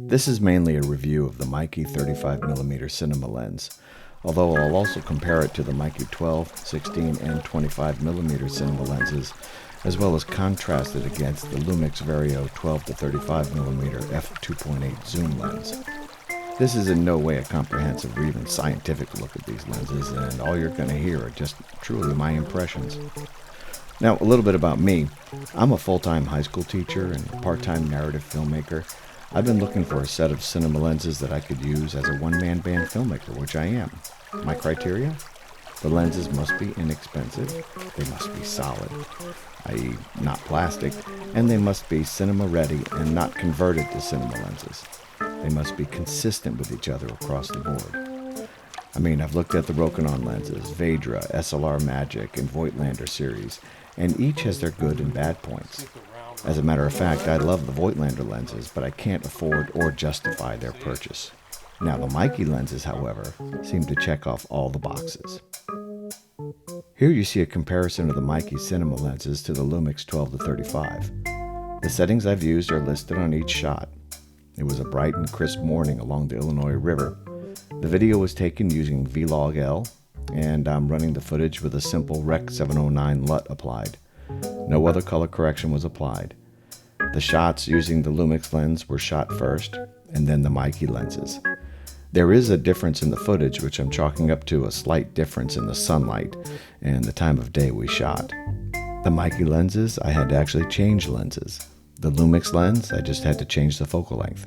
This is mainly a review of the Meike 35mm cinema lens, although I'll also compare it to the Meike 12, 16, and 25mm cinema lenses, as well as contrast it against the Lumix Vario 12 to 35mm f2.8 zoom lens. This is in no way a comprehensive or even scientific look at these lenses, and all you're going to hear are just truly my impressions. Now, a little bit about me. I'm a full-time high school teacher and part-time narrative filmmaker. I've been looking for a set of cinema lenses that I could use as a one-man band filmmaker, which I am. My criteria? The lenses must be inexpensive, they must be solid, i.e. not plastic, and they must be cinema ready and not converted to cinema lenses. They must be consistent with each other across the board. I mean, I've looked at the Rokinon lenses, Vedra, SLR Magic, and Voigtlander series, and each has their good and bad points. As a matter of fact, I love the Voigtlander lenses, but I can't afford or justify their purchase. Now, the Meike lenses, however, seem to check off all the boxes. Here you see a comparison of the Meike cinema lenses to the Lumix 12 to 35. The settings I've used are listed on each shot. It was a bright and crisp morning along the Illinois River. The video was taken using Vlog-L, and I'm running the footage with a simple Rec 709 LUT applied. No other color correction was applied. The shots using the Lumix lens were shot first, and then the Meike lenses. There is a difference in the footage, which I'm chalking up to a slight difference in the sunlight and the time of day we shot. The Meike lenses, I had to actually change lenses. The Lumix lens, I just had to change the focal length.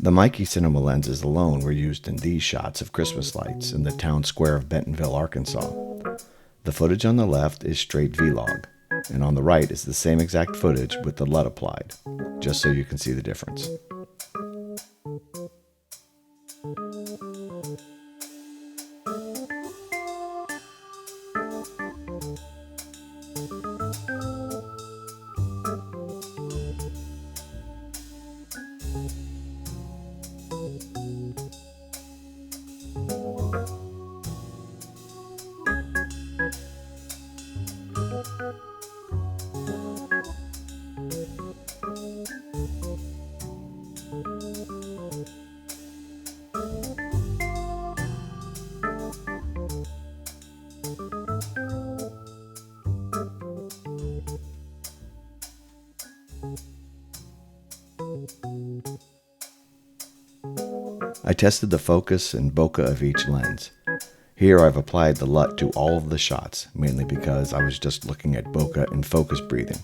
The Meike cinema lenses alone were used in these shots of Christmas lights in the town square of Bentonville, Arkansas. The footage on the left is straight Vlog, and on the right is the same exact footage with the LUT applied, just so you can see the difference. I tested the focus and bokeh of each lens. Here I've applied the LUT to all of the shots, mainly because I was just looking at bokeh and focus breathing.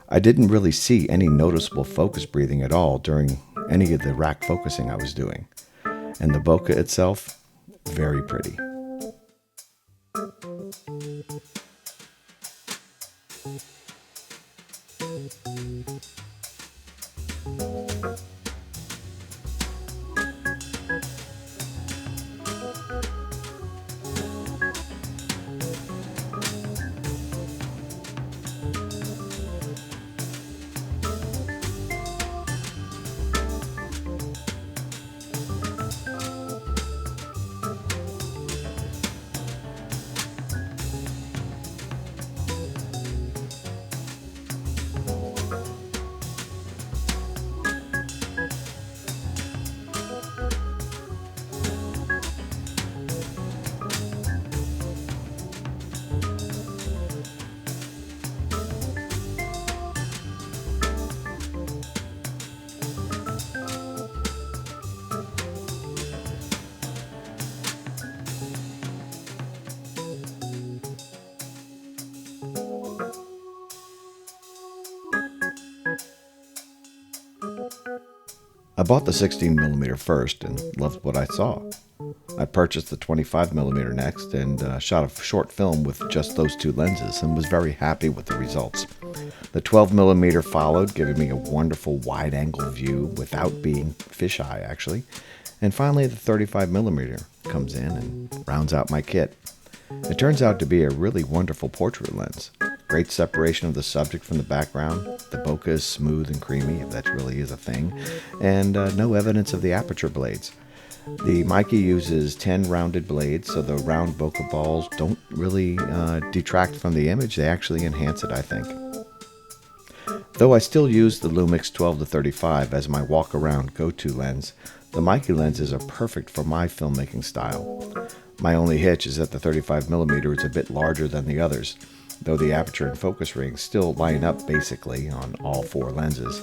I didn't really see any noticeable focus breathing at all during any of the rack focusing I was doing. And the bokeh itself, very pretty. I bought the 16mm first and loved what I saw. I purchased the 25mm next and shot a short film with just those two lenses and was very happy with the results. The 12mm followed, giving me a wonderful wide-angle view without being fisheye, actually. And finally, the 35mm comes in and rounds out my kit. It turns out to be a really wonderful portrait lens. Great separation of the subject from the background. The bokeh is smooth and creamy, if that really is a thing, and no evidence of the aperture blades. The Meike uses 10 rounded blades, so the round bokeh balls don't really detract from the image. They actually enhance it, I think. Though I still use the Lumix 12-35 as my walk-around go-to lens, the Meike lenses are perfect for my filmmaking style. My only hitch is that the 35mm is a bit larger than the others, though the aperture and focus rings still line up basically on all four lenses.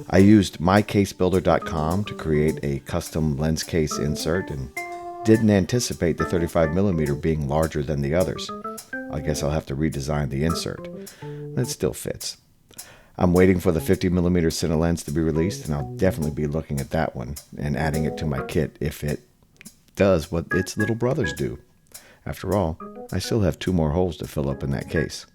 I used mycasebuilder.com to create a custom lens case insert and didn't anticipate the 35mm being larger than the others. I guess I'll have to redesign the insert. It still fits. I'm waiting for the 50mm Cine Lens to be released, and I'll definitely be looking at that one and adding it to my kit if it does what its little brothers do. After all, I still have 2 more holes to fill up in that case.